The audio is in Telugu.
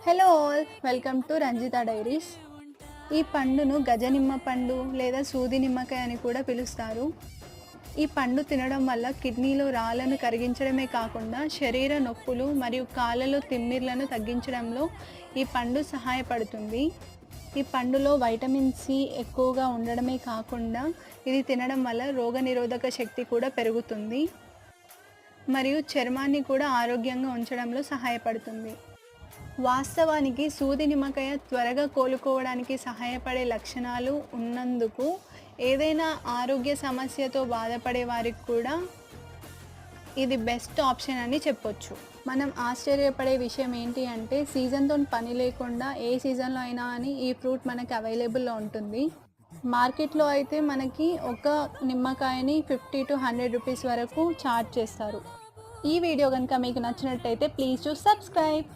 Hello all, welcome to Ranjitha diaries. ఈ పండును గజ నిమ్మ పండు లేదా సూది నిమ్మకాయ అని కూడా పిలుస్తారు. ఈ పండు తినడం వల్ల కిడ్నీలో రాళ్లను కరిగించడమే కాకుండా శరీర నొప్పులు మరియు కాళ్ళలో తిమ్మిర్లను తగ్గించడంలో ఈ పండు సహాయపడుతుంది. ఈ పండులో వైటమిన్ సి ఎక్కువగా ఉండడమే కాకుండా ఇది తినడం వల్ల రోగనిరోధక శక్తి కూడా పెరుగుతుంది మరియు చర్మాన్ని కూడా ఆరోగ్యంగా ఉంచడంలో సహాయపడుతుంది. వాస్తవానికి సూది నిమ్మకాయ త్వరగా కోలుకోవడానికి సహాయపడే లక్షణాలు ఉన్నందుకు ఏదైనా ఆరోగ్య సమస్యతో బాధపడే వారికి కూడా ఇది బెస్ట్ ఆప్షన్ అని చెప్పొచ్చు. మనం ఆశ్చర్యపడే విషయం ఏంటి అంటే సీజన్తో పని లేకుండా ఏ సీజన్లో అయినా అని ఈ ఫ్రూట్ మనకి అవైలబుల్లో ఉంటుంది. మార్కెట్లో అయితే మనకి ఒక నిమ్మకాయని 50 to 100 రూపీస్ వరకు చార్జ్ చేస్తారు. ఈ వీడియో కనుక మీకు నచ్చినట్టయితే ప్లీజ్ టు సబ్స్క్రైబ్.